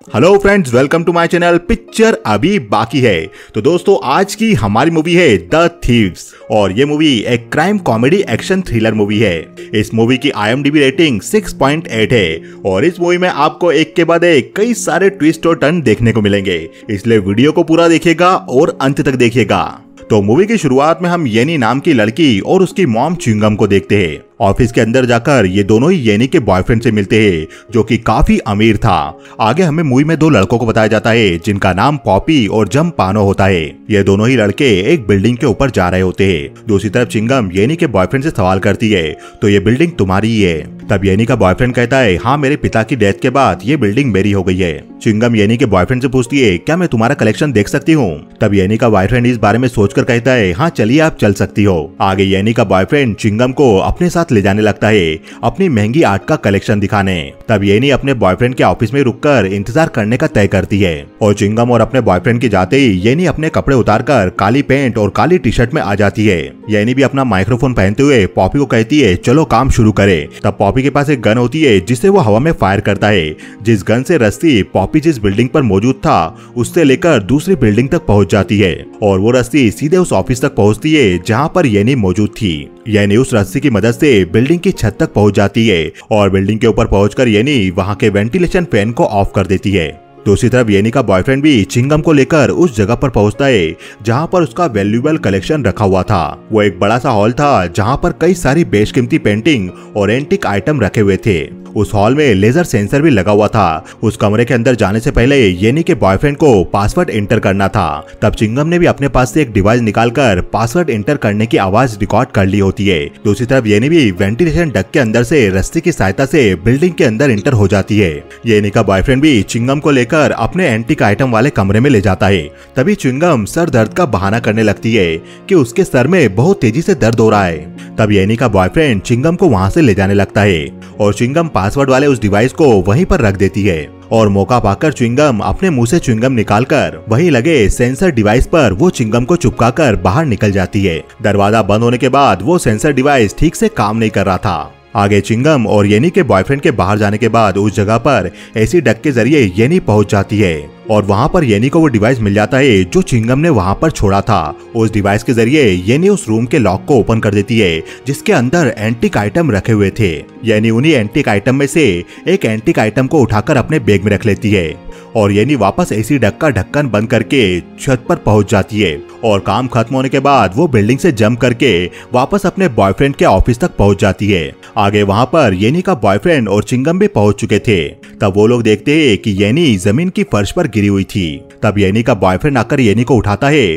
Hello friends, welcome to my channel. Picture अभी बाकी है। तो दोस्तों, आज की हमारी मूवी है द थीव्स और ये मूवी एक crime comedy action thriller movie है। इस मूवी की IMDb रेटिंग 6.8 है और इस मूवी में आपको एक के बाद एक कई सारे ट्विस्ट और टर्न देखने को मिलेंगे, इसलिए वीडियो को पूरा देखिएगा और अंत तक देखिएगा। तो मूवी की शुरुआत में हम येनी नाम की लड़की और उसकी मॉम च्युइंगम को देखते हैं। ऑफिस के अंदर जाकर ये दोनों ही येनी के बॉयफ्रेंड से मिलते हैं, जो कि काफी अमीर था। आगे हमें मूवी में दो लड़कों को बताया जाता है जिनका नाम पॉपी और जमपानो होता है। ये दोनों ही लड़के एक बिल्डिंग के ऊपर जा रहे होते हैं। दूसरी तरफ च्युइंगम येनी के बॉयफ्रेंड से सवाल करती है, तो ये बिल्डिंग तुम्हारी ही है? तब येनी का बॉयफ्रेंड कहता है, हाँ, मेरे पिता की डेथ के बाद ये बिल्डिंग मेरी हो गई है। च्युइंगम येनी के बॉयफ्रेंड से पूछती है, क्या मैं तुम्हारा कलेक्शन देख सकती हूँ? तब येनी का बॉयफ्रेंड इस बारे में सोचकर कहता है, हाँ चलिए, आप चल सकती हो। आगे येनी का बॉयफ्रेंड च्युइंगम को अपने साथ ले जाने लगता है अपनी महंगी आर्ट का कलेक्शन दिखाने। तब येनी अपने बॉयफ्रेंड के ऑफिस में रुककर इंतजार करने का तय करती है और च्युइंगम और अपने बॉयफ्रेंड के जाते ही येनी अपने कपड़े उतारकर काली पैंट और काली टी शर्ट में आ जाती है। येनी भी अपना माइक्रोफोन पहनते हुए पॉपी को कहती है, चलो काम शुरू करें। तब पॉपी के पास एक गन होती है जिससे वो हवा में फायर करता है। जिस गन से रस्सी पॉपी जिस बिल्डिंग पर मौजूद था उससे लेकर दूसरी बिल्डिंग तक पहुंच जाती है और वो रस्सी सीधे उस ऑफिस तक पहुंचती है जहां पर येनी मौजूद थी। येनी उस रस्सी की मदद से बिल्डिंग की छत तक पहुंच जाती है और बिल्डिंग के ऊपर पहुंचकर येनी वहां के वेंटिलेशन फैन को ऑफ कर देती है। दूसरी तरफ येनी का बॉयफ्रेंड भी च्युइंगम को लेकर उस जगह पर पहुंचता है जहां पर उसका वैल्यूएबल कलेक्शन रखा हुआ था। वो एक बड़ा सा हॉल था जहां पर कई सारी बेशकीमती पेंटिंग और एंटिक आइटम रखे हुए थे। उस हॉल में लेजर सेंसर भी लगा हुआ था। उस कमरे के अंदर जाने से पहले येनी के बॉयफ्रेंड को पासवर्ड एंटर करना था। तब च्युइंगम ने भी अपने पास से एक डिवाइस निकालकर पासवर्ड एंटर करने की आवाज रिकॉर्ड कर ली होती है। दूसरी तरफ येनी भी वेंटिलेशन डक्ट के अंदर से रस्सी की सहायता से बिल्डिंग के अंदर एंटर हो जाती है। येनी का बॉयफ्रेंड भी च्युइंगम को लेकर अपने एंटिक आइटम वाले कमरे में ले जाता है। तभी च्युइंगम सर दर्द का बहाना करने लगती है कि उसके सर में बहुत तेजी से दर्द हो रहा है। तब येनी का बॉयफ्रेंड च्युइंगम को वहां से ले जाने लगता है और च्युइंगम पासवर्ड वाले उस डिवाइस को वहीं पर रख देती है और मौका पाकर च्युइंगम अपने मुंह से च्युइंगम निकालकर वहीं लगे सेंसर डिवाइस पर वो च्युइंगम को चिपकाकर बाहर निकल जाती है। दरवाजा बंद होने के बाद वो सेंसर डिवाइस ठीक से काम नहीं कर रहा था। आगे च्युइंगम और येनी के बॉयफ्रेंड के बाहर जाने के बाद उस जगह पर एसी डक के जरिए येनी पहुंच जाती है और वहां पर येनी को वो डिवाइस मिल जाता है जो च्युइंगम ने वहां पर छोड़ा था। उस डिवाइस के जरिए येनी उस रूम के लॉक को ओपन कर देती है जिसके अंदर एंटिक आइटम रखे हुए थे। येनी उन्हीं एंटिक आइटम में से एक एंटिक आइटम को उठाकर अपने बैग में रख लेती है और येनी वापस एसी डक का ढक्कन बंद करके छत पर पहुंच जाती है और काम खत्म होने के बाद वो बिल्डिंग से जंप करके वापस अपने बॉयफ्रेंड के ऑफिस तक पहुंच जाती है। आगे वहां पर येनी का बॉयफ्रेंड और च्युइंगम भी पहुंच चुके थे। तब वो लोग देखते हैं कि येनी जमीन की फर्श पर गिरी हुई थी। तब येनी का बॉयफ्रेंड आकर येनी को उठाता है।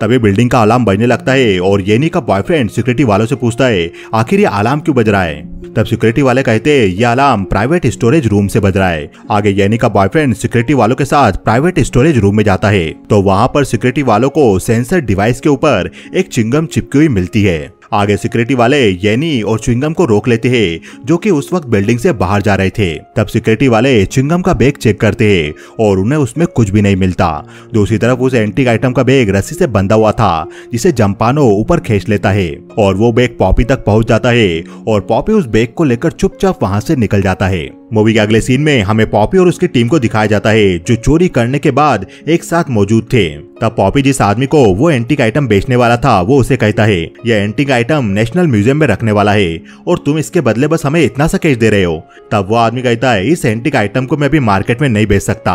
तभी बिल्डिंग का अलार्म बजने लगता है और येनी का बॉयफ्रेंड सिक्योरिटी वालों से पूछता है, आखिर ये अलार्म क्यों बज रहा है? तब सिक्योरिटी वाले कहते हैं, ये अलार्म प्राइवेट स्टोरेज रूम से बज रहा है। आगे येनी का बॉयफ्रेंड सिक्योरिटी वालों के साथ प्राइवेट स्टोरेज रूम में जाता है तो वहां पर सिक्योरिटी वालों को सेंसर डिवाइस के ऊपर एक च्युइंगम चिपकी हुई मिलती है। आगे सिक्योरिटी वाले येनी और च्युइंगम को रोक लेते हैं जो कि उस वक्त बिल्डिंग से बाहर जा रहे थे। तब सिक्योरिटी वाले च्युइंगम का बैग चेक करते हैं और उन्हें उसमें कुछ भी नहीं मिलता। दूसरी तरफ उस एंटीक आइटम का बैग रस्सी से बंधा हुआ था जिसे जमपानो ऊपर खींच लेता है और वो बैग पॉपी तक पहुंच जाता है और पॉपी उस बैग को लेकर चुपचाप वहां से निकल जाता है। मूवी के अगले सीन में हमें पॉपी और उसकी टीम को दिखाया जाता है जो चोरी करने के बाद एक साथ मौजूद थे। तब पॉपी जिस आदमी को वो एंटीक आइटम बेचने वाला था वो उसे कहता है, यह एंटीक आइटम नेशनल म्यूजियम में रखने वाला है और तुम इसके बदले बस हमें इतना सा कैश दे रहे हो। तब वो आदमी कहता है, इस एंटीक आइटम को मैं अभी मार्केट में नहीं बेच सकता।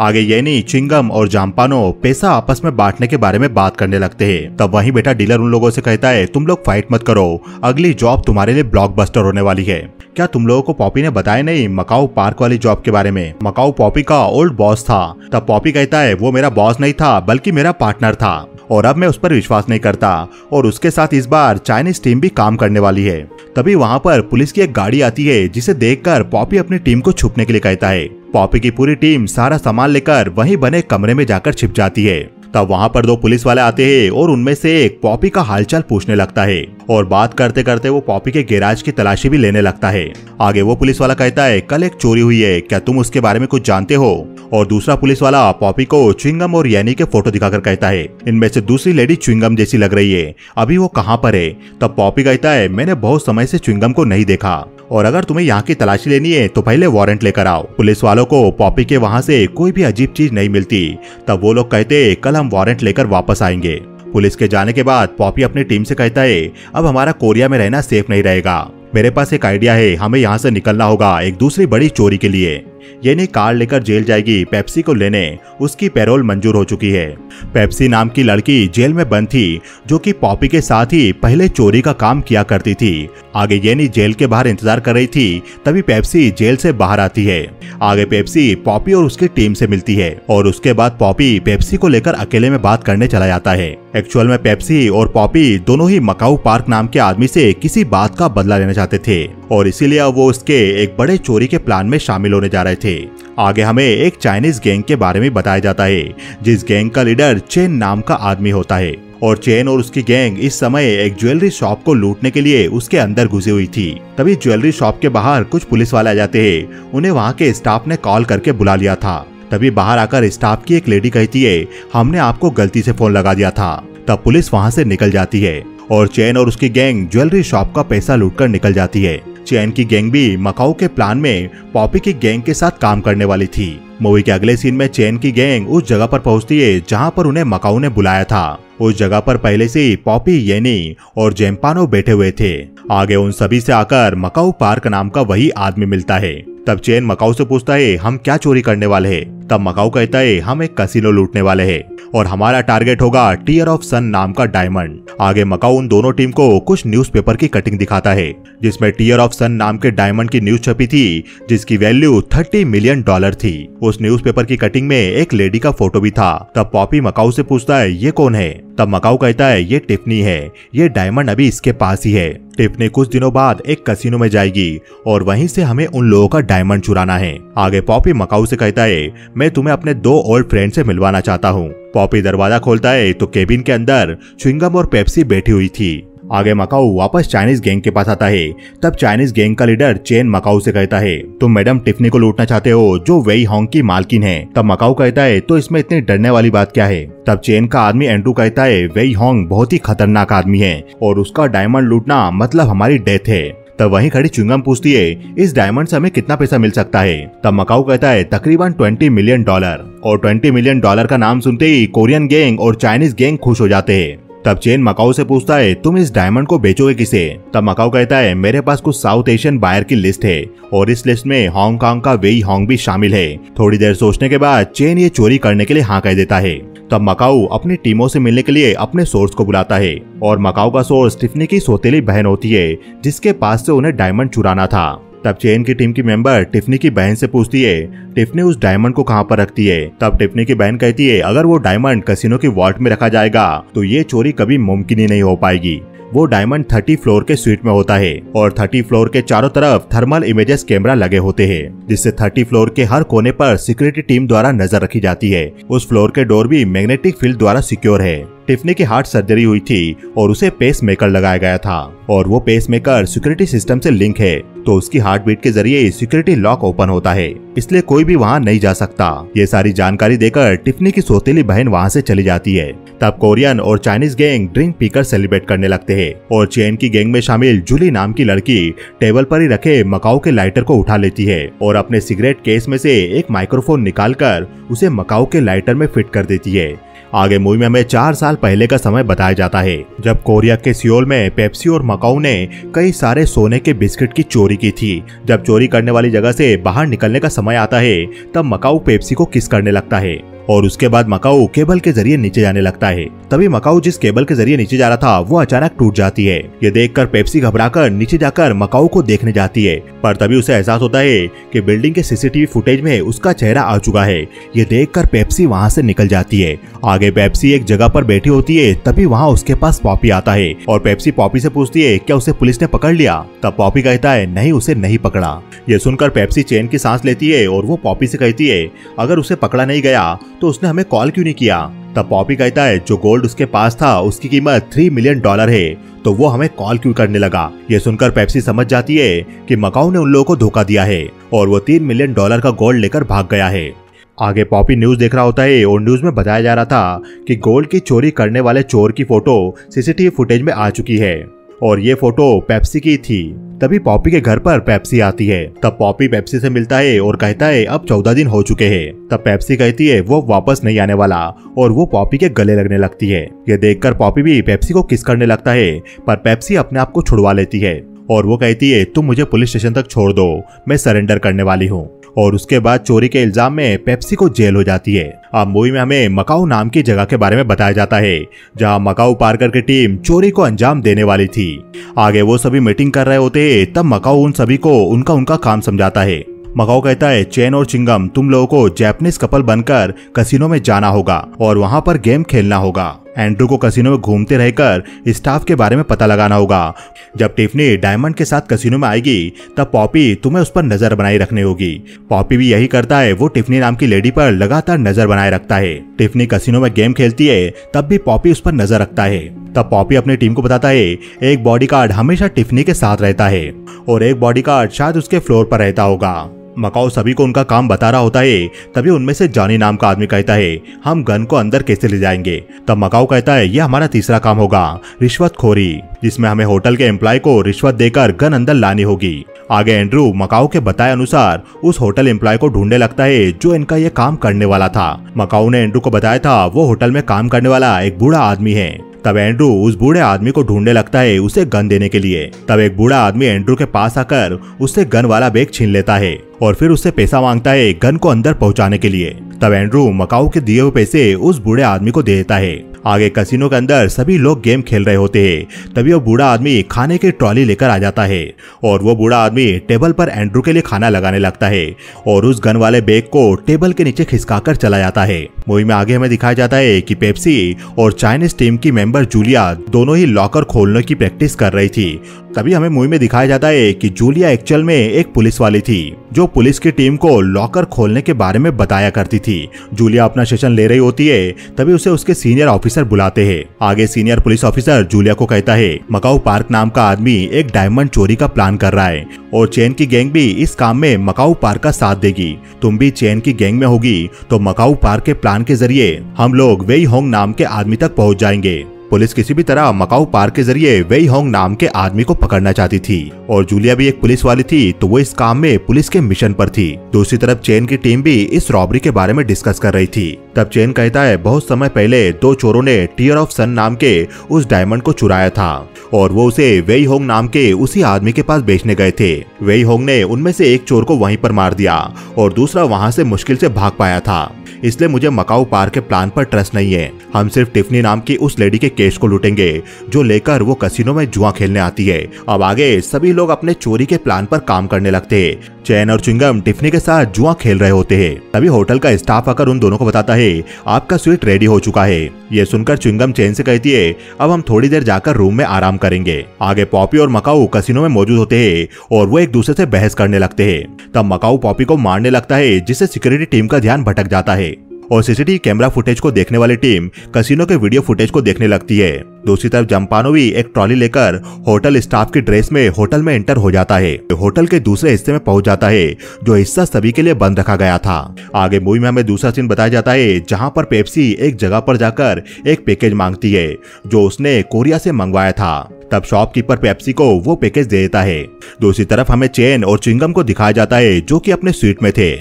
आगे येनी, च्युइंगम और जमपानो पैसा आपस में बांटने के बारे में बात करने लगते हैं। तब वहीं बैठा डीलर उन लोगों से कहता है, तुम लोग फाइट मत करो, अगली जॉब तुम्हारे लिए ब्लॉकबस्टर होने वाली है। क्या तुम लोगों को पॉपी ने बताया नहीं मकाऊ पार्क वाली जॉब के बारे में? मकाऊ पॉपी का ओल्ड बॉस था। तब पॉपी कहता है, वो मेरा बॉस नहीं था बल्कि मेरा पार्टनर था और अब मैं उस पर विश्वास नहीं करता और उसके साथ इस बार चाइनीज टीम भी काम करने वाली है। तभी वहां पर पुलिस की एक गाड़ी आती है जिसे देखकर पॉपी अपनी टीम को छुपने के लिए कहता है। पॉपी की पूरी टीम सारा सामान लेकर वहीं बने कमरे में जाकर छिप जाती है। तब वहां पर दो पुलिस वाले आते हैं और उनमें से एक पॉपी का हालचाल पूछने लगता है और बात करते करते वो पॉपी के गैराज की तलाशी भी लेने लगता है। आगे वो पुलिस वाला कहता है, कल एक चोरी हुई है, क्या तुम उसके बारे में कुछ जानते हो? और दूसरा पुलिस वाला पॉपी को च्युइंगम और येनी के फोटो दिखाकर कहता है, इनमें से दूसरी लेडी च्युइंगम जैसी लग रही है, अभी वो कहाँ पर है? तब पॉपी कहता है, मैंने बहुत समय से च्युइंगम को नहीं देखा और अगर तुम्हें यहाँ की तलाशी लेनी है तो पहले वारंट लेकर आओ। पुलिस वालों को पॉपी के वहाँ से कोई भी अजीब चीज नहीं मिलती, तब वो लोग कहते कल हम वारंट लेकर वापस आएंगे। पुलिस के जाने के बाद पॉपी अपनी टीम से कहता है अब हमारा कोरिया में रहना सेफ नहीं रहेगा, मेरे पास एक आइडिया है, हमें यहाँ से निकलना होगा एक दूसरी बड़ी चोरी के लिए। येनी कार लेकर जेल जाएगी पेप्सी को लेने, उसकी पैरोल मंजूर हो चुकी है। पेप्सी नाम की लड़की जेल में बंद थी जो कि पॉपी के साथ ही पहले चोरी का काम किया करती थी। आगे येनी जेल के बाहर इंतजार कर रही थी, तभी पेप्सी जेल से बाहर आती है। आगे पेप्सी पॉपी और उसकी टीम से मिलती है और उसके बाद पॉपी पेप्सी को लेकर अकेले में बात करने चला जाता है। एक्चुअल में पेप्सी और पॉपी दोनों ही मकाऊ पार्क नाम के आदमी से किसी बात का बदला लेना चाहते थे और इसीलिए वो उसके एक बड़े चोरी के प्लान में शामिल होने जा रहे थे। आगे हमें एक चाइनीज गैंग के बारे में बताया जाता है जिस गैंग का लीडर चेन नाम का आदमी होता है और चेन और उसकी गैंग इस समय एक ज्वेलरी शॉप को लूटने के लिए उसके अंदर घुसी हुई थी। तभी ज्वेलरी शॉप के बाहर कुछ पुलिस वाले आ जाते हैं, उन्हें वहाँ के स्टाफ ने कॉल करके बुला लिया था। तभी बाहर आकर स्टाफ की एक लेडी कहती है हमने आपको गलती से फोन लगा दिया था। तब पुलिस वहाँ से निकल जाती है और चेन और उसकी गैंग ज्वेलरी शॉप का पैसा लूटकर निकल जाती है। चेन की गैंग भी मकाऊ के प्लान में पॉपी की गैंग के साथ काम करने वाली थी। मूवी के अगले सीन में चेन की गैंग उस जगह पर पहुंचती है जहां पर उन्हें मकाऊ ने बुलाया था। उस जगह पर पहले से ही पॉपी, येनी और जेम्पानो बैठे हुए थे। आगे उन सभी से आकर मकाऊ पार्क नाम का वही आदमी मिलता है। तब चेन मकाऊ से पूछता है हम क्या चोरी करने वाले हैं। तब मकाऊ कहता है हम एक कैसीनो लूटने वाले हैं और हमारा टारगेट होगा टीयर ऑफ सन नाम का डायमंड। आगे मकाऊ उन दोनों टीम को कुछ न्यूज़पेपर की कटिंग दिखाता है जिसमें टीयर ऑफ सन नाम के डायमंड की न्यूज छपी थी जिसकी वैल्यू $30 मिलियन थी। उस न्यूज़पेपर की कटिंग में एक लेडी का फोटो भी था। तब पॉपी मकाऊ से पूछता है ये कौन है। तब मकाऊ कहता है ये टिफनी है, ये डायमंड अभी इसके पास ही है। टिफनी कुछ दिनों बाद एक कैसीनो में जाएगी और वहीं से हमें उन लोगों का डायमंड चुराना है। आगे पॉपी मकाऊ से कहता है मैं तुम्हें अपने 2 ओल्ड फ्रेंड से मिलवाना चाहता हूँ। पॉपी दरवाजा खोलता है तो केबिन के अंदर च्युइंगम और पेप्सी बैठी हुई थी। आगे मकाऊ वापस चाइनीज गैंग के पास आता है। तब चाइनीज गैंग का लीडर चेन मकाऊ से कहता है तुम मैडम टिफनी को लूटना चाहते हो जो वेई होंग की मालकिन है। तब मकाऊ कहता है तो इसमें इतनी डरने वाली बात क्या है। तब चेन का आदमी एंड्रू कहता है वेई होंग बहुत ही खतरनाक आदमी है और उसका डायमंड लूटना मतलब हमारी डेथ है। तब वहीं खड़ी च्युइंगम पूछती है इस डायमंड से हमें कितना पैसा मिल सकता है। तब मकाऊ कहता है तकरीबन $20 मिलियन और $20 मिलियन का नाम सुनते ही कोरियन गैंग और चाइनीज गैंग खुश हो जाते हैं। तब चेन मकाऊ से पूछता है तुम इस डायमंड को बेचोगे किसे। तब मकाऊ कहता है मेरे पास कुछ साउथ एशियन बायर की लिस्ट है और इस लिस्ट में हांगकांग का वेई होंग भी शामिल है। थोड़ी देर सोचने के बाद चेन ये चोरी करने के लिए हाँ कह देता है। तब मकाऊ अपनी टीमों से मिलने के लिए अपने सोर्स को बुलाता है और मकाऊ का सोर्स टिफनी की सौतेली बहन होती है जिसके पास से उन्हें डायमंड चुराना था। तब चेन की टीम की मेंबर टिफनी की बहन से पूछती है टिफनी उस डायमंड को कहां पर रखती है। तब टिफनी की बहन कहती है अगर वो डायमंड कैसीनो की वॉल्ट में रखा जाएगा तो ये चोरी कभी मुमकिन ही नहीं हो पाएगी। वो डायमंड 30 फ्लोर के स्वीट में होता है और 30 फ्लोर के चारों तरफ थर्मल इमेजेस कैमरा लगे होते हैं जिससे 30 फ्लोर के हर कोने पर सिक्योरिटी टीम द्वारा नजर रखी जाती है। उस फ्लोर के डोर भी मैग्नेटिक फील्ड द्वारा सिक्योर है। टिफनी की हार्ट सर्जरी हुई थी और उसे पेस मेकर लगाया गया था और वो पेस मेकर सिक्योरिटी सिस्टम से लिंक है तो उसकी हार्ट बीट के जरिए सिक्योरिटी लॉक ओपन होता है, इसलिए कोई भी वहाँ नहीं जा सकता। ये सारी जानकारी देकर टिफनी की सौतेली बहन वहाँ से चली जाती है। तब कोरियन और चाइनीज गैंग ड्रिंक पीकर सेलिब्रेट करने लगते हैं और चेन की गैंग में शामिल जूली नाम की लड़की टेबल पर ही रखे मकाऊ के लाइटर को उठा लेती है और अपने सिगरेट केस में से एक माइक्रोफोन निकालकर उसे मकाऊ के लाइटर में फिट कर देती है। आगे मूवी में हमें 4 साल पहले का समय बताया जाता है जब कोरिया के सियोल में पेप्सी और मकाऊ ने कई सारे सोने के बिस्किट की चोरी की थी। जब चोरी करने वाली जगह से बाहर निकलने का समय आता है तब मकाऊ पेप्सी को किस करने लगता है और उसके बाद मकाऊ केबल के जरिए नीचे जाने लगता है। तभी मकाऊ जिस केबल के जरिए नीचे जा रहा था वो अचानक टूट जाती है। ये देखकर पेप्सी घबराकर नीचे जाकर मकाऊ को देखने जाती है पर तभी उसे एहसास होता है कि बिल्डिंग के सीसीटीवी फुटेज में उसका चेहरा आ चुका है। ये देखकर पेप्सी वहाँ से निकल जाती है। आगे पेप्सी एक जगह पर बैठी होती है तभी वहाँ उसके पास पॉपी आता है और पेप्सी पॉपी से पूछती है क्या उसे पुलिस ने पकड़ लिया। तब पॉपी कहता है नहीं, उसे नहीं पकड़ा। ये सुनकर पेप्सी चेन की सांस लेती है और वो पॉपी से कहती है अगर उसे पकड़ा नहीं गया तो उसने हमें कॉल क्यों नहीं किया। तब पॉपी कहता है जो गोल्ड उसके पास था उसकी कीमत $3 मिलियन है तो वो हमें कॉल क्यों करने लगा। ये सुनकर पेप्सी समझ जाती है कि मकाऊ ने उन लोगों को धोखा दिया है और वो $3 मिलियन का गोल्ड लेकर भाग गया है। आगे पॉपी न्यूज देख रहा होता है और न्यूज में बताया जा रहा था कि गोल्ड की चोरी करने वाले चोर की फोटो सीसीटीवी फुटेज में आ चुकी है और ये फोटो पेप्सी की थी। तभी पॉपी के घर पर पेप्सी आती है। तब पॉपी पेप्सी से मिलता है और कहता है अब 14 दिन हो चुके हैं। तब पेप्सी कहती है वो वापस नहीं आने वाला और वो पॉपी के गले लगने लगती है। ये देखकर पॉपी भी पेप्सी को किस करने लगता है, पर पेप्सी अपने आप को छुड़वा लेती है और वो कहती है तुम मुझे पुलिस स्टेशन तक छोड़ दो, मैं सरेंडर करने वाली हूँ। और उसके बाद चोरी के इल्जाम में पेप्सी को जेल हो जाती है। अब मूवी में हमें मकाऊ नाम की जगह के बारे में बताया जाता है जहां मकाऊ पार्कर की टीम चोरी को अंजाम देने वाली थी। आगे वो सभी मीटिंग कर रहे होते हैं, तब मकाऊ उन सभी को उनका काम समझाता है। मकाऊ कहता है चैन और चिंगम तुम लोगों को जापानीज कपल बनकर कसिनो में जाना होगा और वहां पर गेम खेलना होगा। एंड्रू को कसिनो में घूमते रहकर स्टाफ के बारे में पता लगाना होगा। जब टिफनी डायमंड के साथ कसिनो में आएगी तब पॉपी तुम्हें उस पर नजर बनाए रखनी होगी। पॉपी भी यही करता है, वो टिफनी नाम की लेडी पर लगातार नजर बनाए रखता है। टिफनी कसिनो में गेम खेलती है तब भी पॉपी उस पर नजर रखता है। तब पॉपी अपनी टीम को बताता है एक बॉडीगार्ड हमेशा टिफनी के साथ रहता है और एक बॉडीगार्ड शायद उसके फ्लोर पर रहता होगा। मकाऊ सभी को उनका काम बता रहा होता है। तभी उनमें से जॉनी नाम का आदमी कहता है हम गन को अंदर कैसे ले जाएंगे। तब मकाऊ कहता है यह हमारा तीसरा काम होगा, रिश्वतखोरी, जिसमें हमें होटल के एम्प्लॉय को रिश्वत देकर गन अंदर लानी होगी। आगे एंड्रू मकाऊ के बताए अनुसार उस होटल एम्प्लॉय को ढूंढने लगता है जो इनका ये काम करने वाला था। मकाऊ ने एंड्रू को बताया था वो होटल में काम करने वाला एक बूढ़ा आदमी है। तब एंड्रू उस बूढ़े आदमी को ढूंढने लगता है उसे गन देने के लिए। तब एक बूढ़ा आदमी एंड्रू के पास आकर उससे गन वाला बैग छीन लेता है और फिर उससे पैसा मांगता है गन को अंदर पहुंचाने के लिए। तब एंड्रू मकाऊ के दिए हुए पैसे उस बूढ़े आदमी को दे देता है। आगे कसिनो के अंदर सभी लोग गेम खेल रहे होते हैं। तभी वो बूढ़ा आदमी खाने की ट्रॉली लेकर आ जाता है और वो बूढ़ा आदमी टेबल पर एंड्रू के लिए खाना लगाने लगता है और उस गन वाले बैग को टेबल के नीचे खिसकाकर चला जाता है। मूवी में आगे हमें दिखाया जाता है कि पेप्सी और चाइनीज टीम की मेंबर जूलिया दोनों ही लॉकर खोलने की प्रैक्टिस कर रही थी। तभी हमें मूवी में दिखाया जाता है कि जूलिया एक्चुअल में एक पुलिस वाली थी जो पुलिस की टीम को लॉकर खोलने के बारे में बताया करती थी। जूलिया अपना सेशन ले रही होती है, तभी उसे उसके सीनियर ऑफिसर बुलाते हैं। आगे सीनियर पुलिस ऑफिसर जूलिया को कहता है मकाऊ पार्क नाम का आदमी एक डायमंड चोरी का प्लान कर रहा है और चैन की गैंग भी इस काम में मकाऊ पार्क का साथ देगी। तुम भी चैन की गैंग में होगी तो मकाऊ पार्क के प्लान के जरिए हम लोग वेई होंग नाम के आदमी तक पहुंच जाएंगे। पुलिस किसी भी तरह मकाऊ पार्क के जरिए वेई होंग नाम के आदमी को पकड़ना चाहती थी और जूलिया भी एक पुलिस वाली थी तो वो इस काम में पुलिस के मिशन पर थी। दूसरी तरफ चैन की टीम भी इस रॉबरी के बारे में डिस्कस कर रही थी। तब चैन कहता है बहुत समय पहले दो चोरों ने टीयर ऑफ सन नाम के उस डायमंड को चुराया था और वो उसे वेई होंग नाम के उसी आदमी के पास बेचने गए थे। वेई होंग ने उनमें से एक चोर को वहीं पर मार दिया और दूसरा वहां से मुश्किल से भाग पाया था। इसलिए मुझे मकाऊ पार्क के प्लान पर ट्रस्ट नहीं है। हम सिर्फ टिफनी नाम की उस लेडी के केस को लूटेंगे जो लेकर वो कसिनो में जुआ खेलने आती है। अब आगे सभी लोग अपने चोरी के प्लान पर काम करने लगते हैं। चैन और चिंगम टिफनी के साथ जुआ खेल रहे होते हैं। तभी होटल का स्टाफ आकर उन दोनों को बताता है आपका स्वीट रेडी हो चुका है। ये सुनकर चिंगम चैन से कहती है अब हम थोड़ी देर जाकर रूम में आराम करेंगे। आगे पॉपी और मकाऊ कसिनो में मौजूद होते हैं और वो एक दूसरे से बहस करने लगते हैं। तब मकाऊ पॉपी को मारने लगता है जिससे सिक्योरिटी टीम का ध्यान भटक जाता है और सीसीटीवी कैमरा फुटेज को देखने वाली टीम कसिनो के वीडियो फुटेज को देखने लगती है। दूसरी तरफ जंपानो भी एक ट्रॉली लेकर होटल स्टाफ की ड्रेस में होटल में एंटर हो जाता है। होटल के दूसरे हिस्से में पहुंच जाता है जो हिस्सा सभी के लिए बंद रखा गया था। आगे मूवी में हमें दूसरा सीन बताया जाता है जहां पर पेप्सी एक जगह पर जाकर एक पैकेज मांगती है जो उसने कोरिया से मंगवाया था। तब शॉपकीपर पेप्सी को वो पैकेज दे देता है। दूसरी तरफ हमें चैन और चिंगम को दिखाया जाता है जो कि अपने स्वीट में थे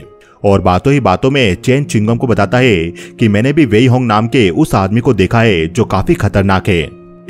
और बातों ही बातों में चैन चिंगम को बताता है कि मैंने भी वेई होंग नाम के उस आदमी को देखा है जो काफी खतरनाक है।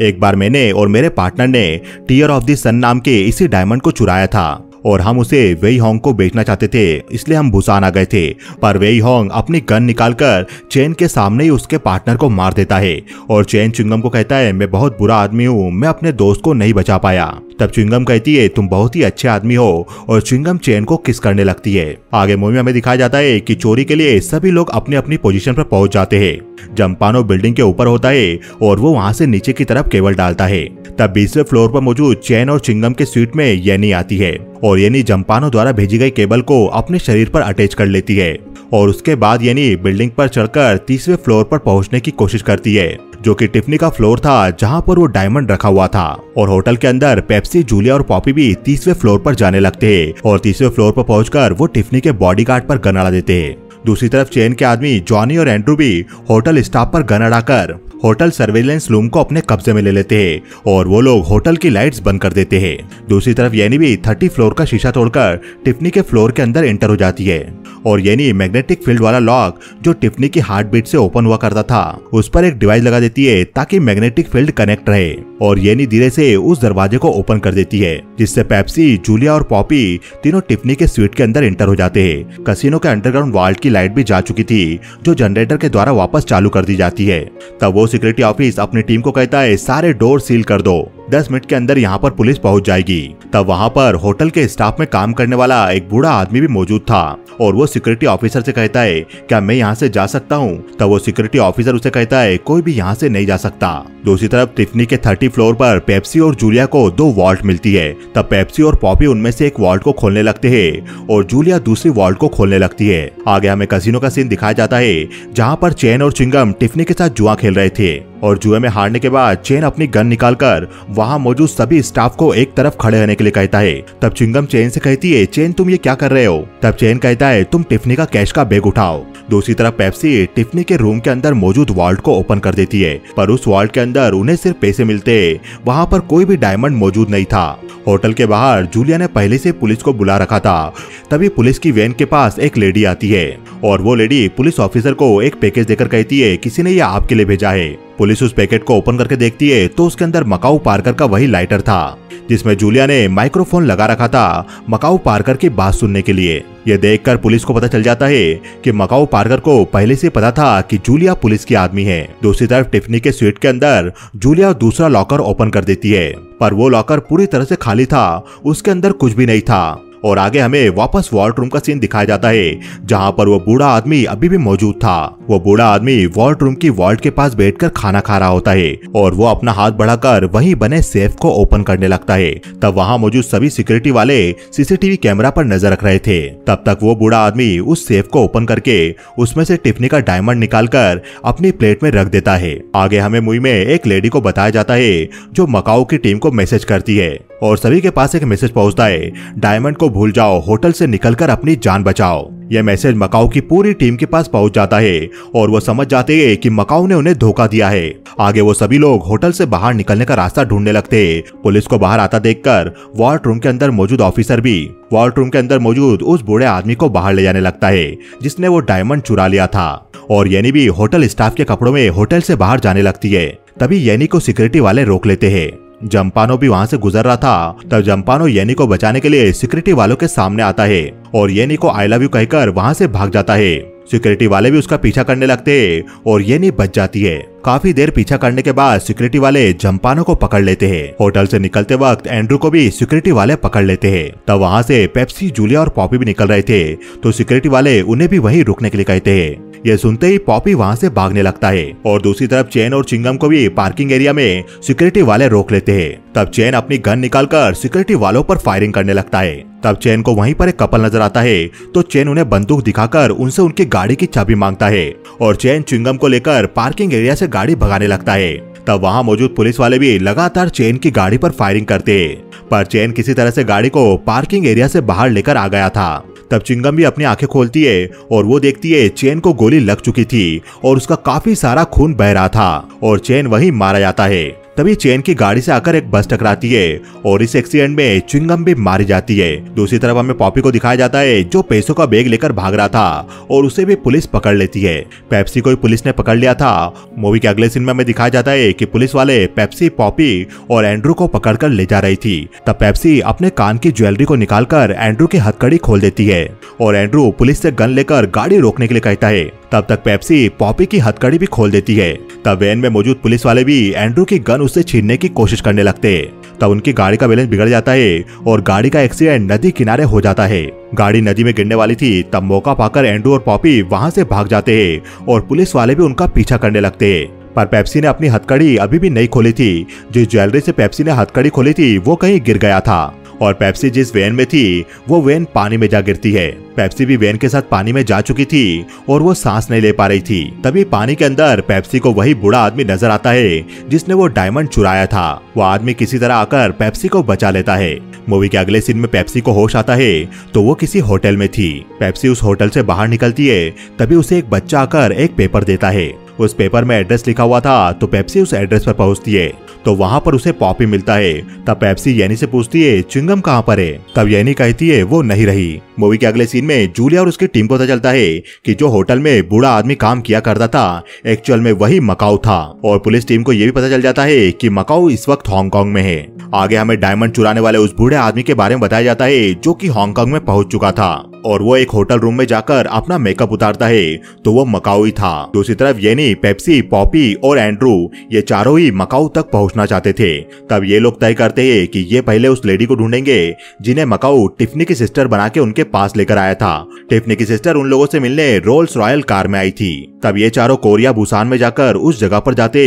एक बार मैंने और मेरे पार्टनर ने टीयर ऑफ द सन नाम के इसी डायमंड को चुराया था और हम उसे वेई होंग को बेचना चाहते थे, इसलिए हम बुसान आ गए थे। पर वेई होंग अपनी गन निकालकर चैन के सामने ही उसके पार्टनर को मार देता है और चैन चिंगम को कहता है मैं बहुत बुरा आदमी हूँ, मैं अपने दोस्त को नहीं बचा पाया। तब चिंगम कहती है तुम बहुत ही अच्छे आदमी हो और चिंगम चैन को किस करने लगती है। आगे मूवी में हमें दिखाया जाता है कि चोरी के लिए सभी लोग अपनी अपनी पोजीशन पर पहुंच जाते हैं। जंपानो बिल्डिंग के ऊपर होता है और वो वहां से नीचे की तरफ केबल डालता है। तब 20वें फ्लोर पर मौजूद चैन और चिंगम के स्वीट में येनी आती है और येनी जंपानो द्वारा भेजी गई केबल को अपने शरीर पर अटैच कर लेती है और उसके बाद येनी बिल्डिंग पर चढ़कर 30वें फ्लोर पर पहुंचने की कोशिश करती है जो कि टिफनी का फ्लोर था जहां पर वो डायमंड रखा हुआ था। और होटल के अंदर पेप्सी, जूलिया और पॉपी भी 30वें फ्लोर पर जाने लगते हैं और 30वें फ्लोर पर पहुंचकर वो टिफनी के बॉडीगार्ड पर गन अड़ा देते हैं दूसरी तरफ चेन के आदमी जॉनी और एंड्रू भी होटल स्टाफ पर गन अड़ाकर होटल सर्वेलेंस रूम को अपने कब्जे में ले लेते हैं और वो लोग होटल की लाइट्स बंद कर देते हैं। दूसरी तरफ येनी भी 30 फ्लोर का शीशा तोड़कर टिफनी के फ्लोर के अंदर एंटर हो जाती है और येनी मैग्नेटिक फील्ड वाला लॉक जो टिफनी की हार्ट बीट से ओपन हुआ करता था उस पर एक डिवाइस लगा देती है ताकि मैग्नेटिक फील्ड कनेक्ट रहे और येनी धीरे से उस दरवाजे को ओपन कर देती है, जिससे पेप्सी, जूलिया और पॉपी तीनों टिफनी के स्वीट के अंदर एंटर हो जाते हैं। कसिनो के अंडरग्राउंड वॉल्ट की लाइट भी जा चुकी थी जो जनरेटर के द्वारा वापस चालू कर दी जाती है। तब वो सिक्योरिटी ऑफिस अपनी टीम को कहता है सारे डोर सील कर दो, 10 मिनट के अंदर यहाँ पर पुलिस पहुंच जाएगी। तब वहाँ पर होटल के स्टाफ में काम करने वाला एक बूढ़ा आदमी भी मौजूद था और वो सिक्योरिटी ऑफिसर से कहता है क्या मैं यहाँ से जा सकता हूँ? तब वो सिक्योरिटी ऑफिसर उसे कहता है कोई भी यहाँ से नहीं जा सकता। दूसरी तरफ टिफनी के 30 फ्लोर पर पेप्सी और जूलिया को 2 वॉल्ट मिलती है। तब पेप्सी और पॉपी उनमें से एक वॉल्ट को खोलने लगते हैं और जूलिया दूसरी वॉल्ट को खोलने लगती है। आगे हमें कसिनो का सीन दिखाया जाता है जहाँ पर चेन और चिंगम टिफनी के साथ जुआ खेल रहे थे और जुए में हारने के बाद चेन अपनी गन निकालकर वहां मौजूद सभी स्टाफ को एक तरफ खड़े रहने के लिए कहता है। तब चिंगम चेन से कहती है चेन तुम ये क्या कर रहे हो? तब चेन कहता है तुम टिफनी का कैश का बैग उठाओ। दूसरी तरफ पेप्सी टिफनी के रूम के अंदर मौजूद वॉल्ट को ओपन कर देती है पर उस वॉल्ट के अंदर उन्हें सिर्फ पैसे मिलते, वहाँ पर कोई भी डायमंड मौजूद नहीं था। होटल के बाहर जूलिया ने पहले से पुलिस को बुला रखा था। तभी पुलिस की वैन के पास एक लेडी आती है और वो लेडी पुलिस ऑफिसर को एक पैकेज देकर कहती है किसी ने ये आपके लिए भेजा है। पुलिस उस पैकेट को ओपन करके देखती है तो उसके अंदर मकाऊ पार्कर का वही लाइटर था जिसमें जूलिया ने माइक्रोफोन लगा रखा था मकाऊ पार्कर की बात सुनने के लिए। यह देखकर पुलिस को पता चल जाता है कि मकाऊ पार्कर को पहले से पता था कि जूलिया पुलिस की आदमी है। दूसरी तरफ टिफनी के स्वीट के अंदर जूलिया दूसरा लॉकर ओपन कर देती है पर वो लॉकर पूरी तरह से खाली था, उसके अंदर कुछ भी नहीं था। और आगे हमें वापस वॉल्ट रूम का सीन दिखाया जाता है जहाँ पर वो बूढ़ा आदमी अभी भी मौजूद था। वो बूढ़ा आदमी वॉल्ट रूम की वॉल्ट के पास बैठकर खाना खा रहा होता है और वो अपना हाथ बढ़ाकर वहीं बने सेफ को ओपन करने लगता है। तब वहाँ मौजूद सभी सिक्योरिटी वाले सीसीटीवी कैमरा पर नजर रख रहे थे। तब तक वो बूढ़ा आदमी उस सेफ को ओपन करके उसमें से टिफनी का डायमंड निकालकर अपनी प्लेट में रख देता है। आगे हमें मूवी में एक लेडी को बताया जाता है जो मकाऊ की टीम को मैसेज करती है और सभी के पास एक मैसेज पहुंचता है डायमंड को भूल जाओ, होटल से निकलकर अपनी जान बचाओ। यह मैसेज मकाऊ की पूरी टीम के पास पहुंच जाता है और वो समझ जाते हैं कि मकाऊ ने उन्हें धोखा दिया है। आगे वो सभी लोग होटल से बाहर निकलने का रास्ता ढूंढने लगते हैं। पुलिस को बाहर आता देखकर वॉल्ट रूम के अंदर मौजूद ऑफिसर भी वॉल्ट रूम के अंदर मौजूद उस बूढ़े आदमी को बाहर ले जाने लगता है जिसने वो डायमंड चुरा लिया था और येनी भी होटल स्टाफ के कपड़ों में होटल से बाहर जाने लगती है। तभी येनी को सिक्योरिटी वाले रोक लेते हैं। जंपानो भी वहां से गुजर रहा था। तब जंपानो येनी को बचाने के लिए सिक्योरिटी वालों के सामने आता है और येनी को आई लव यू कहकर वहां से भाग जाता है। सिक्योरिटी वाले भी उसका पीछा करने लगते हैं और येनी बच जाती है। काफी देर पीछा करने के बाद सिक्योरिटी वाले जंपानो को पकड़ लेते हैं। होटल से निकलते वक्त एंड्रू को भी सिक्योरिटी वाले पकड़ लेते हैं। तब वहां से पेप्सी, जूलिया और पॉपी भी निकल रहे थे तो सिक्योरिटी वाले उन्हें भी वहीं रुकने के लिए कहते हैं। यह सुनते ही पॉपी वहां से भागने लगता है और दूसरी तरफ चेन और चिंगम को भी पार्किंग एरिया में सिक्योरिटी वाले रोक लेते हैं। तब चेन अपनी गन निकालकर सिक्योरिटी वालों पर फायरिंग करने लगता है। तब चेन को वहीं पर एक कपल नजर आता है तो चेन उन्हें बंदूक दिखाकर उनसे उनकी गाड़ी की चाबी मांगता है और चेन चिंगम को लेकर पार्किंग एरिया से गाड़ी भगाने लगता है। तब वहां मौजूद पुलिस वाले भी लगातार चेन की गाड़ी पर फायरिंग करते हैं पर चेन किसी तरह से गाड़ी को पार्किंग एरिया से बाहर लेकर आ गया था। तब चिंगम भी अपनी आंखें खोलती है और वो देखती है चेन को गोली लग चुकी थी और उसका काफी सारा खून बह रहा था और चेन वहीं मारा जाता है। तभी चेन की गाड़ी से आकर एक बस टकराती है और इस एक्सीडेंट में चिंगम भी मारी जाती है। दूसरी तरफ हमें पॉपी को दिखाया जाता है जो पैसों का बैग लेकर भाग रहा था और उसे भी पुलिस पकड़ लेती है। पेप्सी को भी पुलिस ने पकड़ लिया था। मूवी के अगले सीन में हमें दिखाया जाता है कि पुलिस वाले पेप्सी, पॉपी और एंड्रू को पकड़कर ले जा रही थी। तब पेप्सी अपने कान की ज्वेलरी को निकालकर एंड्रू की हथकड़ी खोल देती है और एंड्रू पुलिस से गन लेकर गाड़ी रोकने के लिए कहता है। तब तक पेप्सी पॉपी की हथकड़ी भी खोल देती है। तब वैन में मौजूद पुलिस वाले भी एंड्रू की गन उससे छीनने की कोशिश करने लगते हैं। तब उनकी गाड़ी का बैलेंस बिगड़ जाता है और गाड़ी का एक्सीडेंट नदी किनारे हो जाता है। गाड़ी नदी में गिरने वाली थी। तब मौका पाकर एंड्रू और पॉपी वहां से भाग जाते हैं और पुलिस वाले भी उनका पीछा करने लगते हैं। पर पेप्सी ने अपनी हथकड़ी अभी भी नहीं खोली थी। जिस ज्वेलरी से पेप्सी ने हथकड़ी खोली थी वो कहीं गिर गया था और पेप्सी जिस वैन में थी वो वैन पानी में जा गिरती है। पेप्सी भी वैन के साथ पानी में जा चुकी थी और वो सांस नहीं ले पा रही थी। तभी पानी के अंदर पेप्सी को वही बूढ़ा आदमी नजर आता है जिसने वो डायमंड चुराया था। वो आदमी किसी तरह आकर पेप्सी को बचा लेता है। मूवी के अगले सीन में पेप्सी को होश आता है तो वो किसी होटल में थी। पेप्सी उस होटल से बाहर निकलती है, तभी उसे एक बच्चा आकर एक पेपर देता है। उस पेपर में एड्रेस लिखा हुआ था तो पेप्सी उस एड्रेस पर पहुंचती है तो वहां पर उसे पॉपी मिलता है। तब पेप्सी येनी से पूछती है च्युइंगम कहाँ पर है। तब येनी कहती है वो नहीं रही। मूवी के अगले सीन में जूलिया और उसकी टीम को पता चलता है कि जो होटल में बूढ़ा आदमी काम किया करता था एक्चुअल में वही मकाऊ था। और पुलिस टीम को यह भी पता चल जाता है कि मकाऊ इस वक्त हांगकांग में है। आगे हमें डायमंड चुराने वाले उस बूढ़े आदमी के बारे में बताया जाता है जो कि हांगकांग में पहुंच चुका था और वो एक होटल रूम में जाकर अपना मेकअप उतारता है तो वो मकाऊ ही था। दूसरी तरफ येनी, पेप्सी, पॉपी और एंड्रू ये चारों ही मकाऊ तक पहुंचना चाहते थे। तब ये लोग तय करते हैं कि ये पहले उस लेडी को ढूंढेंगे जिन्हें मकाऊ टिफनी की सिस्टर बना के उनके पास लेकर आया था। टिफनी की सिस्टर उन लोगों से मिलने रोल्स रॉयल कार में आई थी। तब ये चारों कोरिया बुसान में जाकर उस जगह पर जाते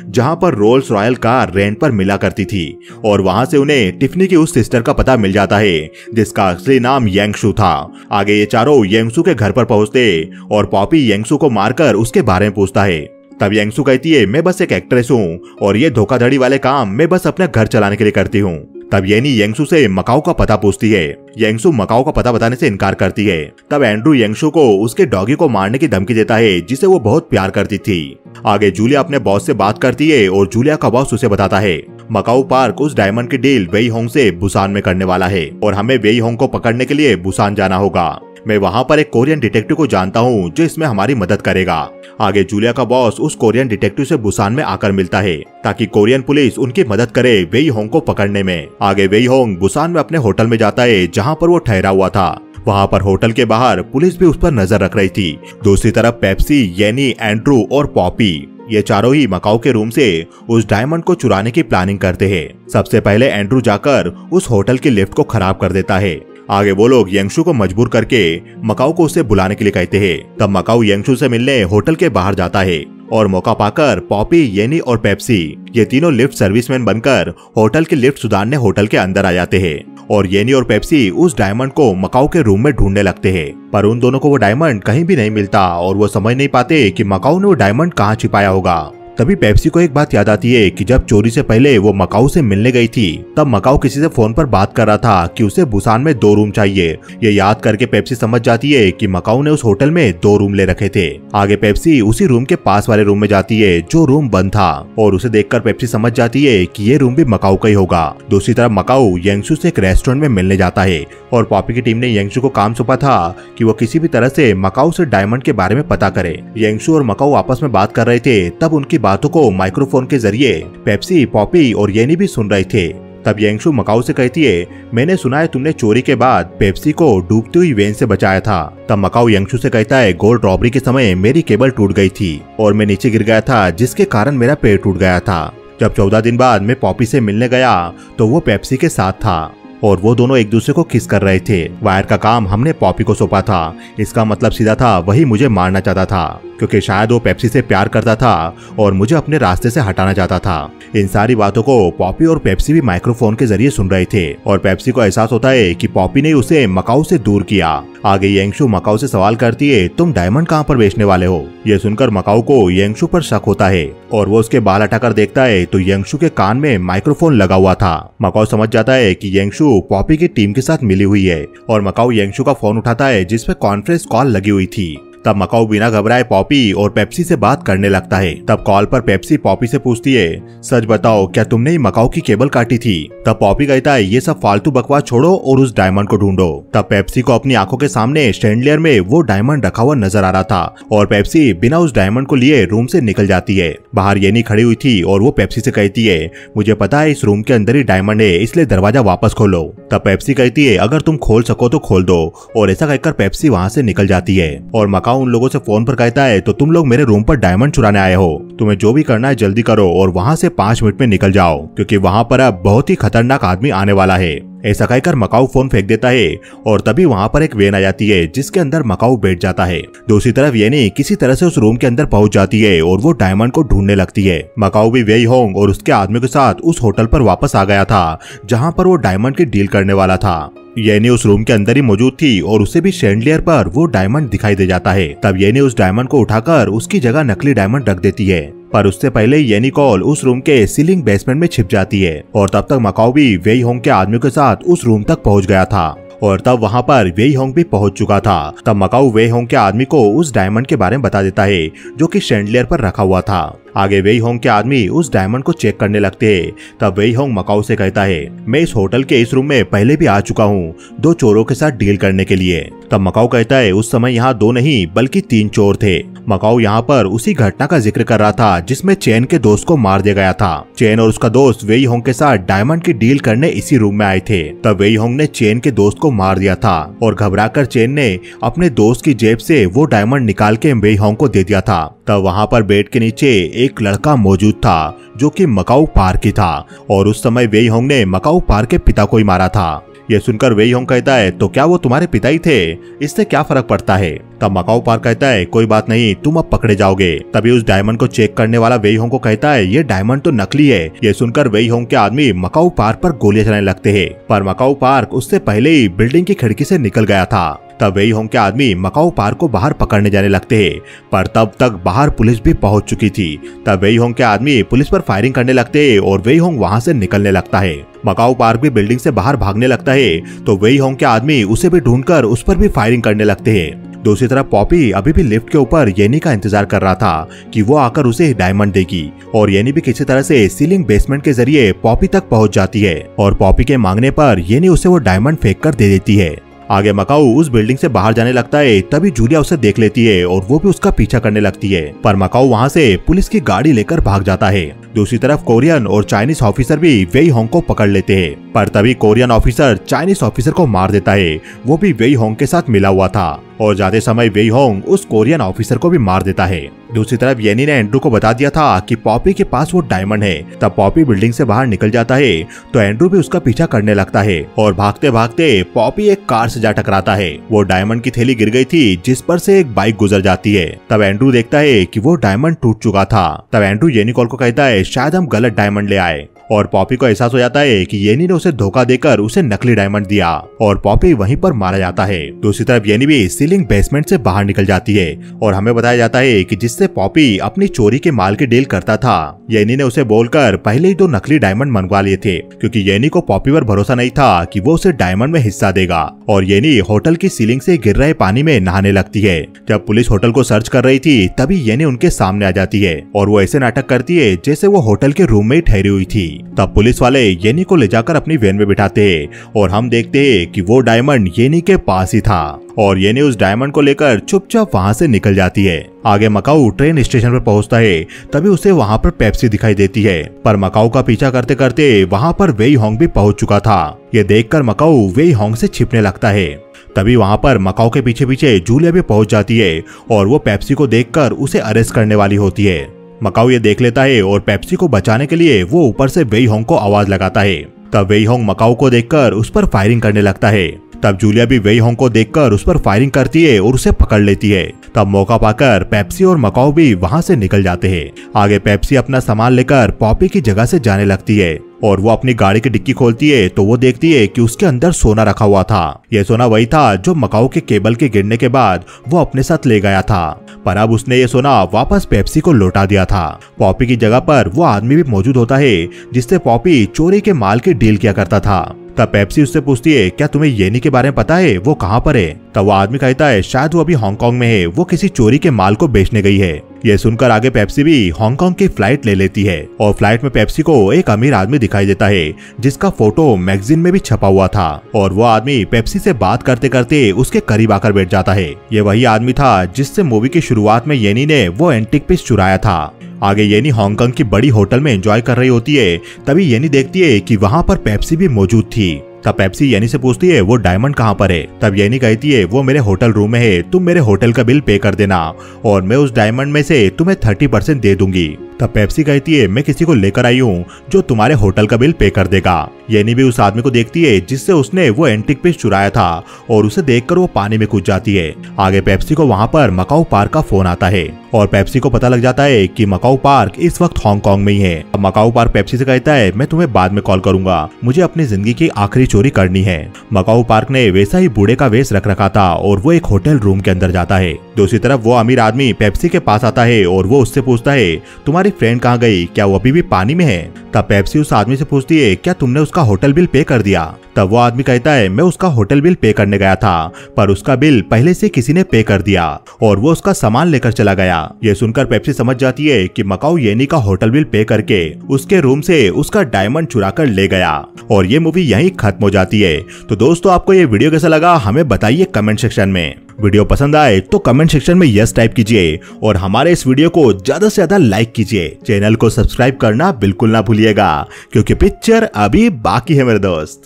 जहां पर रोल्स रॉयल कार रेंट पर मिला करती थी और वहां से उन्हें टिफनी की उस सिस्टर का पता मिल जाता है जिसका असली नाम यांगशु था। आगे ये चारों यांगशु के घर पर पहुंचते और पॉपी यांगशु को मारकर उसके बारे में पूछता है। तब यांगशु कहती है मैं बस एक एक्ट्रेस हूँ और ये धोखाधड़ी वाले काम मैं बस अपने घर चलाने के लिए करती हूँ। तब येनी यांगशु से मकाऊ का पता पूछती है। यांगशु मकाऊ का पता बताने से इनकार करती है। तब एंड्रू यांगशु को उसके डॉगी को मारने की धमकी देता है जिसे वो बहुत प्यार करती थी। आगे जूलिया अपने बॉस से बात करती है और जूलिया का बॉस उसे बताता है मकाऊ पार्क उस डायमंड की डील वेई होंग से बुसान में करने वाला है और हमें वेई होंग को पकड़ने के लिए बुसान जाना होगा। मैं वहाँ पर एक कोरियन डिटेक्टिव को जानता हूँ जो इसमें हमारी मदद करेगा। आगे जूलिया का बॉस उस कोरियन डिटेक्टिव से बुसान में आकर मिलता है ताकि कोरियन पुलिस उनकी मदद करे वेई होंग को पकड़ने में। आगे वेई होंग बुसान में अपने होटल में जाता है जहाँ पर वो ठहरा हुआ था। वहाँ पर होटल के बाहर पुलिस भी उस पर नजर रख रही थी। दूसरी तरफ पेप्सी, येनी, एंड्रू और पॉपी ये चारों ही मकाऊ के रूम से उस डायमंड को चुराने की प्लानिंग करते हैं। सबसे पहले एंड्रू जाकर उस होटल की लिफ्ट को खराब कर देता है। आगे वो लोग यांगशु को मजबूर करके मकाऊ को उसे बुलाने के लिए कहते हैं। तब मकाऊ यांगशु से मिलने होटल के बाहर जाता है और मौका पाकर पॉपी, येनी और पेप्सी ये तीनों लिफ्ट सर्विसमैन बनकर होटल की लिफ्ट सुधारने होटल के अंदर आ जाते हैं और येनी और पेप्सी उस डायमंड को मकाऊ के रूम में ढूंढने लगते हैं। पर उन दोनों को वो डायमंड कहीं भी नहीं मिलता और वो समझ नहीं पाते कि मकाऊ ने वो डायमंड कहाँ छिपाया होगा। तभी पेप्सी को एक बात याद आती है कि जब चोरी से पहले वो मकाऊ से मिलने गई थी तब मकाऊ किसी से फोन पर बात कर रहा था कि उसे बुसान में 2 रूम चाहिए। ये याद करके पेप्सी समझ जाती है कि मकाऊ ने उस होटल में 2 रूम ले रखे थे। आगे पेप्सी उसी रूम के पास वाले रूम में जाती है जो रूम बंद था और उसे देखकर पेप्सी समझ जाती है कि ये रूम भी मकाऊ का ही होगा। दूसरी तरफ मकाऊ यांगशु से एक रेस्टोरेंट में मिलने जाता है और पॉपी की टीम ने यांगशु को काम सौंपा था कि वो किसी भी तरह से मकाऊ से डायमंड के बारे में पता करे। यांगशु और मकाऊ आपस में बात कर रहे थे तब उनकी बातों को माइक्रोफोन के जरिए पेप्सी, पॉपी और येनी भी सुन रहे थे। तब यांगशु मकाऊ से कहती है मैंने सुना है तुमने चोरी के बाद पेप्सी को डूबती हुई वेन से बचाया था। तब मकाऊ यांगशु से कहता है गोल्ड रॉबरी के समय मेरी केबल टूट गई थी और मैं नीचे गिर गया था जिसके कारण मेरा पेट टूट गया था। जब 14 दिन बाद मैं पॉपी से मिलने गया तो वो पेप्सी के साथ था और वो दोनों एक दूसरे को किस कर रहे थे। वायर का काम हमने पॉपी को सौंपा था। इसका मतलब सीधा था वही मुझे मारना चाहता था क्योंकि शायद वो पेप्सी से प्यार करता था और मुझे अपने रास्ते से हटाना चाहता था। इन सारी बातों को पॉपी और पेप्सी भी माइक्रोफोन के जरिए सुन रहे थे और पेप्सी को एहसास होता है कि पॉपी ने उसे मकाऊ से दूर किया। आगे यांगशु मकाऊ से सवाल करती है तुम डायमंड कहाँ पर बेचने वाले हो। ये सुनकर मकाऊ को यांगशु पर शक होता है और वो उसके बाल हटाकर देखता है तो यांगशु के कान में माइक्रोफोन लगा हुआ था। मकाऊ समझ जाता है कि यांगशु पॉपी की टीम के साथ मिली हुई है और मकाऊ यांगशु का फोन उठाता है जिसपे कॉन्फ्रेंस कॉल लगी हुई थी। तब मकाऊ बिना घबराए पॉपी और पेप्सी से बात करने लगता है। तब कॉल पर पेप्सी पॉपी से पूछती है सच बताओ क्या तुमने ही मकाऊ की केबल काटी थी। तब पॉपी कहता है ये सब फालतू बकवास छोड़ो और उस डायमंड को ढूंढो। तब पेप्सी को अपनी आंखों के सामने स्टैंडलियर में वो डायमंड रखा हुआ नजर आ रहा था और पेप्सी बिना उस डायमंड को लिए रूम से निकल जाती है। बाहर येनी खड़ी हुई थी और वो पेप्सी से कहती है मुझे पता है इस रूम के अंदर ही डायमंड है इसलिए दरवाजा वापस खोलो। तब पेप्सी कहती है अगर तुम खोल सको तो खोल दो और ऐसा कहकर पेप्सी वहाँ से निकल जाती है और मकाऊ उन लोगों से फोन पर कहता है तो तुम लोग मेरे रूम पर डायमंड चुराने आए हो, तुम्हें जो भी करना है जल्दी करो और वहाँ से 5 मिनट में निकल जाओ क्योंकि वहाँ पर अब बहुत ही खतरनाक आदमी आने वाला है। ऐसा कहकर मकाऊ फोन फेंक देता है और तभी वहाँ पर एक वैन आ जाती है जिसके अंदर मकाऊ बैठ जाता है। दूसरी तरफ येनी किसी तरह से उस रूम के अंदर पहुंच जाती है और वो डायमंड को ढूंढने लगती है। मकाऊ भी वेई होंग और उसके आदमी के साथ उस होटल पर वापस आ गया था जहाँ पर वो डायमंड की डील करने वाला था। येनी उस रूम के अंदर ही मौजूद थी और उसे भी शैंडलियर पर वो डायमंड दिखाई दे जाता है। तब येनी उस डायमंड को उठाकर उसकी जगह नकली डायमंड रख देती है, पर उससे पहले येनी कॉल उस रूम के सीलिंग बेसमेंट में छिप जाती है और तब तक मकाऊ भी वेई होंग के आदमी के साथ उस रूम तक पहुंच गया था और तब वहां पर वेई होंग भी पहुंच चुका था। तब मकाऊ वेई होंग के आदमी को उस डायमंड के बारे में बता देता है जो कि शैंडलियर पर रखा हुआ था। आगे वेई होंग के आदमी उस डायमंड को चेक करने लगते हैं। तब वेई होंग मकाऊ से कहता है, मैं इस होटल के इस रूम में पहले भी आ चुका हूँ 2 चोरों के साथ डील करने के लिए। तब मकाऊ कहता है, उस समय यहाँ 2 नहीं बल्कि 3 चोर थे। मकाऊ यहाँ पर उसी घटना का जिक्र कर रहा था जिसमें चैन के दोस्त को मार दिया गया था। चैन और उसका दोस्त वेई होंग के साथ डायमंड की डील करने इसी रूम में आए थे। तब वेई होंग ने चैन के दोस्त को मार दिया था और घबराकर चैन ने अपने दोस्त की जेब से वो डायमंड निकाल के वेई होंग को दे दिया था। तब वहाँ पर बेड के नीचे एक लड़का मौजूद था जो कि मकाऊ पार्क ही था और उस समय वेई होंग ने मकाऊ पार्क के पिता को ही मारा था। ये सुनकर वेई होंग कहता है, तो क्या वो तुम्हारे पिता ही थे? इससे क्या फर्क पड़ता है? तब मकाऊ पार्क कहता है, कोई बात नहीं, तुम अब पकड़े जाओगे। तभी उस डायमंड को चेक करने वाला वेई होंग को कहता है, ये डायमंड तो नकली है। ये सुनकर वेई होंग के आदमी मकाऊ पार्क पर गोलियां चलाने लगते हैं, पर मकाऊ पार्क उससे पहले ही बिल्डिंग की खिड़की से निकल गया था। तब वेई होंग के आदमी मकाऊ पार्क को बाहर पकड़ने जाने लगते हैं, पर तब तक बाहर पुलिस भी पहुंच चुकी थी। तब वेई होंग के आदमी पुलिस पर फायरिंग करने लगते हैं और वेई होंग वहां से निकलने लगता है। मकाऊ पार्क भी बिल्डिंग से बाहर भागने लगता है, तो वेई होंग के आदमी उसे भी ढूंढकर उस पर भी फायरिंग करने लगते हैं। दूसरी तरफ पॉपी अभी भी लिफ्ट के ऊपर येनी का इंतजार कर रहा था कि वो आकर उसे डायमंड देगी और येनी भी किसी तरह से सीलिंग बेसमेंट के जरिए पॉपी तक पहुंच जाती है और पॉपी के मांगने पर येनी उसे वो डायमंड फेंक कर दे देती है। आगे मकाऊ उस बिल्डिंग से बाहर जाने लगता है, तभी जूलिया उसे देख लेती है और वो भी उसका पीछा करने लगती है, पर मकाऊ वहाँ से पुलिस की गाड़ी लेकर भाग जाता है। दूसरी तरफ कोरियन और चाइनीज ऑफिसर भी वेई होंग को पकड़ लेते हैं, पर तभी कोरियन ऑफिसर चाइनीज ऑफिसर को मार देता है। वो भी वेई होंग के साथ मिला हुआ था और जाते समय वेई होंग उस कोरियन ऑफिसर को भी मार देता है। दूसरी तरफ येनी ने एंड्रू को बता दिया था कि पॉपी के पास वो डायमंड है। तब पॉपी बिल्डिंग से बाहर निकल जाता है, तो एंड्रू भी उसका पीछा करने लगता है और भागते भागते पॉपी एक कार से जा टकराता है। वो डायमंड की थैली गिर गई थी जिस पर से एक बाइक गुजर जाती है। तब एंड्रू देखता है कि वो डायमंड टूट चुका था। तब एंड्रू येनी कॉल को कहता है, शायद हम गलत डायमंड ले आए, और पॉपी को एहसास हो जाता है कि येनी ने उसे धोखा देकर उसे नकली डायमंड दिया और पॉपी वहीं पर मारा जाता है। दूसरी तरफ येनी भी सीलिंग बेसमेंट से बाहर निकल जाती है और हमें बताया जाता है कि जिससे पॉपी अपनी चोरी के माल की डील करता था, येनी ने उसे बोलकर पहले ही 2 नकली डायमंड मंगवा लिए थे, क्योंकि येनी को पॉपी पर भरोसा नहीं था कि वो उसे डायमंड में हिस्सा देगा। और येनी होटल की सीलिंग से गिर रहे पानी में नहाने लगती है। जब पुलिस होटल को सर्च कर रही थी तभी येनी उनके सामने आ जाती है और वो ऐसे नाटक करती है जैसे वो होटल के रूम में ही ठहरी हुई थी। तब पुलिस वाले येनी को ले जाकर अपनी वैन में बिठाते हैं और हम देखते हैं कि वो डायमंड येनी के पास ही था और येनी उस डायमंड को लेकर चुपचाप वहां से निकल जाती है। आगे मकाऊ ट्रेन स्टेशन पर पहुंचता है, तभी उसे वहां पर पेप्सी दिखाई देती है, पर मकाऊ का पीछा करते करते वहां पर वेई होंग भी पहुंच चुका था। ये देखकर मकाऊ वेई होंग से छिपने लगता है। तभी वहां पर मकाऊ के पीछे पीछे जूलिया भी पहुंच जाती है और वो पेप्सी को देखकर उसे अरेस्ट करने वाली होती है। मकाऊ ये देख लेता है और पेप्सी को बचाने के लिए वो ऊपर से वेई होंग को आवाज लगाता है। तब वेई होंग मकाऊ को देखकर उस पर फायरिंग करने लगता है। तब जूलिया भी वेई होंग को देखकर उस पर फायरिंग करती है और उसे पकड़ लेती है। तब मौका पाकर पेप्सी और मकाऊ भी वहां से निकल जाते हैं। आगे पेप्सी अपना सामान लेकर पॉपी की जगह से जाने लगती है और वो अपनी गाड़ी की डिक्की खोलती है तो वो देखती है कि उसके अंदर सोना रखा हुआ था। यह सोना वही था जो मकाऊ के केबल के गिरने के बाद वो अपने साथ ले गया था, पर अब उसने ये सोना वापस पेप्सी को लौटा दिया था। पॉपी की जगह पर वो आदमी भी मौजूद होता है जिससे पॉपी चोरी के माल की डील किया करता था। तब पेप्सी उससे पूछती है, क्या तुम्हें येनी के बारे में पता है? वो कहाँ पर है? तब वो आदमी कहता है, शायद वो अभी हांगकांग में है, वो किसी चोरी के माल को बेचने गई है। ये सुनकर आगे पेप्सी भी हांगकांग की फ्लाइट ले लेती है और फ्लाइट में पेप्सी को एक अमीर आदमी दिखाई देता है जिसका फोटो मैगजीन में भी छपा हुआ था और वो आदमी पेप्सी से बात करते करते उसके करीब आकर बैठ जाता है। ये वही आदमी था जिससे मूवी की शुरुआत में येनी ने वो एंटीक पीस चुराया था। आगे येनी हांगकांग की बड़ी होटल में एंजॉय कर रही होती है, तभी येनी देखती है कि वहाँ पर पेप्सी भी मौजूद थी। तब पेप्सी येनी से पूछती है, वो डायमंड कहाँ पर है? तब येनी कहती है, वो मेरे होटल रूम में है, तुम मेरे होटल का बिल पे कर देना और मैं उस डायमंड में से तुम्हें 30% दे दूंगी। तब पेप्सी कहती है मैं किसी को लेकर आई हूँ जो तुम्हारे होटल का बिल पे कर देगा। येनी भी उस आदमी को देखती है जिससे उसने वो एंटिक पीस चुराया था और उसे देखकर वो पानी में कूद जाती है। आगे पेप्सी को वहाँ पर मकाऊ पार्क का फोन आता है और पेप्सी को पता लग जाता है कि मकाऊ पार्क इस वक्त हांगकांग में ही है। अब मकाऊ पार्क पेप्सी से कहता है मैं तुम्हें बाद में कॉल करूंगा, मुझे अपनी जिंदगी की आखिरी चोरी करनी है। मकाऊ पार्क ने वैसा ही बूढ़े का वेश रख रखा था और वो एक होटल रूम के अंदर जाता है। दूसरी तरफ वो अमीर आदमी पेप्सी के पास आता है और वो उससे पूछता है तुम्हारी फ्रेंड कहाँ गई, क्या वो अभी भी पानी में है? तब पेप्सी उस आदमी से पूछती है क्या तुमने उसका होटल बिल पे कर दिया? तब वो आदमी कहता है मैं उसका होटल बिल पे करने गया था पर उसका बिल पहले से किसी ने पे कर दिया और वो उसका सामान लेकर चला गया। ये सुनकर पेप्सी समझ जाती है कि मकाऊ येनी का होटल बिल पे करके उसके रूम से उसका डायमंड चुरा कर ले गया और ये मूवी यहीं खत्म हो जाती है। तो दोस्तों आपको ये वीडियो कैसा लगा हमें बताइए कमेंट सेक्शन में। वीडियो पसंद आए तो कमेंट सेक्शन में यस टाइप कीजिए और हमारे इस वीडियो को ज्यादा से ज्यादा लाइक कीजिए। चैनल को सब्सक्राइब करना बिल्कुल ना भूलिएगा क्योंकि पिक्चर अभी बाकी है मेरे दोस्त।